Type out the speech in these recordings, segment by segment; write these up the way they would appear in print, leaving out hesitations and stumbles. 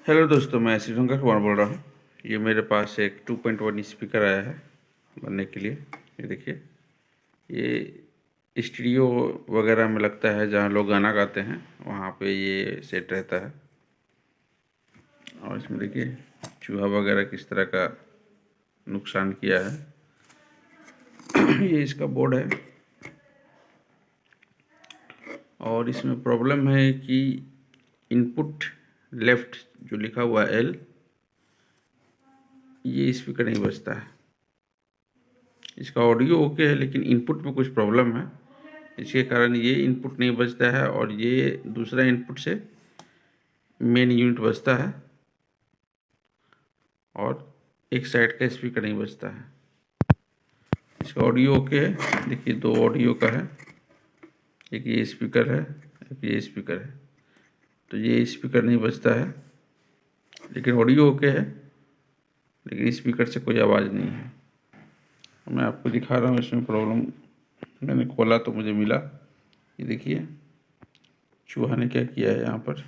Hello दोस्तों, मैं श्रीशंकर कुमार बोल रहा हूँ। ये मेरे पास एक 2.1 स्पीकर आया है बनने के लिए। ये देखिए, ये स्टूडियो वगैरह में लगता है, जहाँ लोग गाना गाते हैं वहाँ पे ये सेट रहता है। और इसमें देखिए चूहा वगैरह किस तरह का नुकसान किया है। ये इसका बोर्ड है और इसमें प्रॉब्लम है कि इनपुट लेफ़्ट जो लिखा हुआ है L, ये स्पीकर नहीं बजता है। इसका ऑडियो ओके है लेकिन इनपुट में कुछ प्रॉब्लम है, इसके कारण ये इनपुट नहीं बजता है और ये दूसरा इनपुट से मेन यूनिट बजता है और एक साइड का स्पीकर नहीं बजता है। इसका ऑडियो ओके है, देखिए दो ऑडियो का है, एक ये स्पीकर है, एक ये स्पीकर है। तो ये स्पीकर नहीं बजता है लेकिन ऑडियो ओके है, लेकिन स्पीकर से कोई आवाज़ नहीं है। मैं आपको दिखा रहा हूँ इसमें प्रॉब्लम। मैंने खोला तो मुझे मिला, ये देखिए चूहा ने क्या किया है यहाँ पर।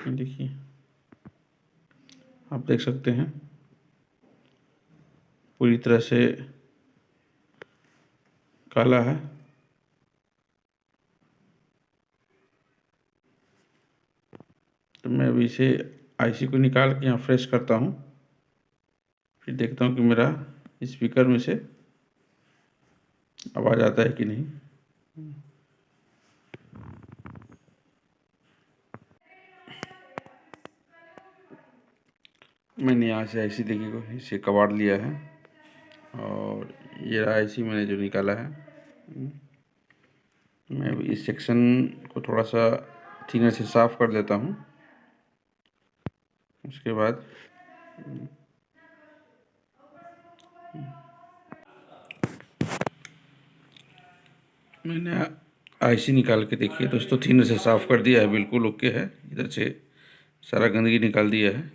देखिए, आप देख सकते हैं पूरी तरह से काला है। तो मैं अभी इसे आईसी को निकाल के यहाँ फ्रेश करता हूँ, फिर देखता हूँ कि मेरा स्पीकर में से आवाज़ आता है कि नहीं। मैंने यहाँ से आईसी देखिए को इसे कबाड़ लिया है और ये रहा आईसी मैंने जो निकाला है। मैं इस सेक्शन को थोड़ा सा थिनर से साफ़ कर देता हूँ। उसके बाद मैंने आईसी निकाल के देखिए दोस्तों थिनर से साफ़ कर दिया है, बिल्कुल ओके है। इधर से सारा गंदगी निकाल दिया है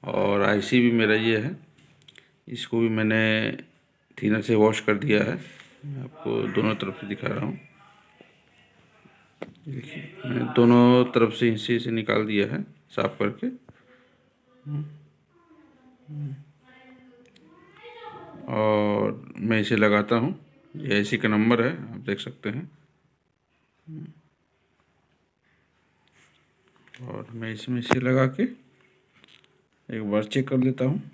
और आईसी भी मेरा ये है, इसको भी मैंने थिनर से वॉश कर दिया है। मैं आपको दोनों तरफ से दिखा रहा हूँ। देखिए मैंने दोनों तरफ से हिस्से से निकाल दिया है साफ करके। और मैं इसे लगाता हूँ, ये आईसी का नंबर है, आप देख सकते हैं। और मैं इसमें इसे लगा के एक बार चेक कर लेता हूँ।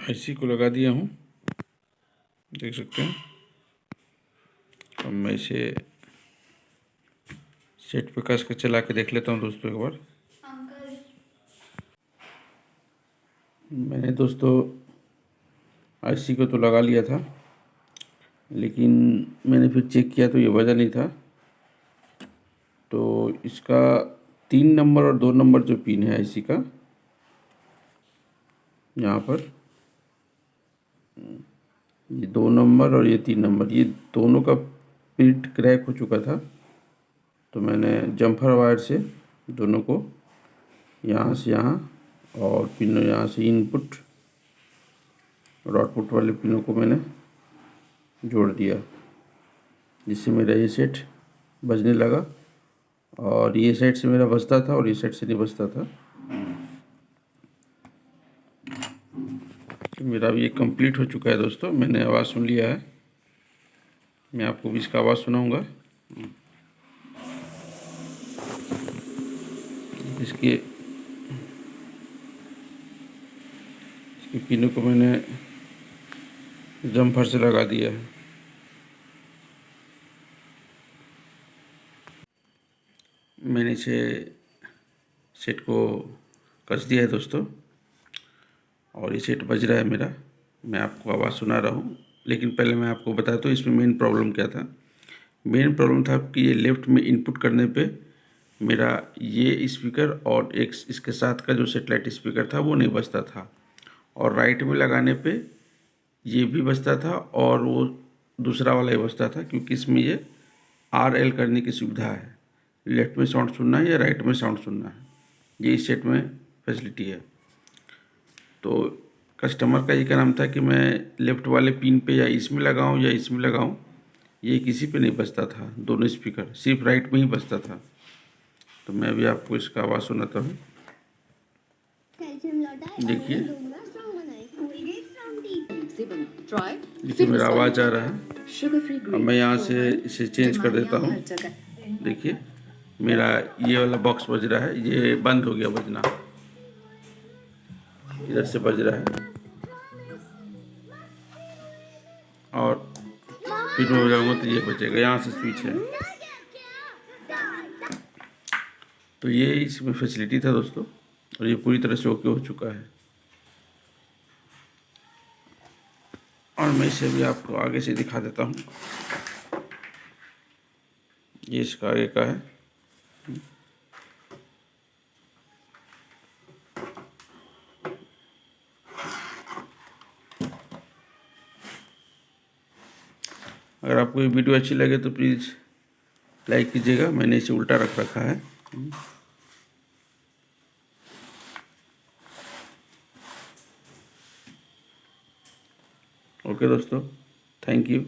आईसी को लगा दिया हूँ, देख सकते हैं। अब मैं इसे सेट पे कस के चला के देख लेता हूँ दोस्तों एक बार। मैंने दोस्तों आईसी को तो लगा लिया था, लेकिन मैंने फिर चेक किया तो ये वजह नहीं था। तो इसका 3 नंबर और 2 नंबर जो पिन है आईसी का, यहाँ पर ये 2 नंबर और ये 3 नंबर, ये दोनों का पिन क्रैक हो चुका था। तो मैंने जम्फर वायर से दोनों को यहाँ से यहाँ और पिनों यहाँ से इनपुट और आउटपुट वाले पिनों को मैंने जोड़ दिया, जिससे मेरा ये सेट बजने लगा। और ये साइड से मेरा बजता था और ये साइड से नहीं बजता था। तो मेरा भी ये कंप्लीट हो चुका है दोस्तों, मैंने आवाज़ सुन लिया है। मैं आपको भी इसका आवाज़ सुनाऊंगा। इसके पिनों को मैंने जम्फर से लगा दिया है। मैंने इसे सेट को कस दिया है दोस्तों और ये सेट बज रहा है मेरा। मैं आपको आवाज़ सुना रहा हूँ, लेकिन पहले मैं आपको बता दूँ इसमें मेन प्रॉब्लम क्या था। मेन प्रॉब्लम था कि ये लेफ़्ट में इनपुट करने पे मेरा ये स्पीकर और एक इसके साथ का जो सेटेलाइट स्पीकर था वो नहीं बजता था, और राइट में लगाने पे ये भी बजता था और वो दूसरा वाला ही बजता था, क्योंकि इसमें ये RL करने की सुविधा है। लेफ़्ट में साउंड सुनना है या राइट में साउंड सुनना है, ये इस सेट में फैसिलिटी है। तो कस्टमर का ये क्या नाम था कि मैं लेफ़्ट वाले पिन पे या इसमें लगाऊं या इसमें लगाऊं, ये किसी पे नहीं बजता था, दोनों स्पीकर सिर्फ राइट में ही बजता था। तो मैं अभी आपको इसका आवाज़ सुनाता हूँ। देखिए देखिए मेरा आवाज़ आ रहा है। अब मैं यहाँ से इसे चेंज कर देता हूँ। देखिए मेरा ये वाला बॉक्स बज रहा है, ये बंद हो गया बजना, इधर से बज रहा है। और फिर मैं बजाऊँगा तो ये बजेगा, यहाँ से स्विच है। तो ये इसमें फैसिलिटी था दोस्तों, और ये पूरी तरह से ओके हो चुका है। और मैं इसे भी आपको आगे से दिखा देता हूँ। ये इसका आगे का है। अगर आपको ये वीडियो अच्छी लगे तो प्लीज़ लाइक कीजिएगा। मैंने इसे उल्टा रख रखा है। ओके दोस्तों, थैंक यू।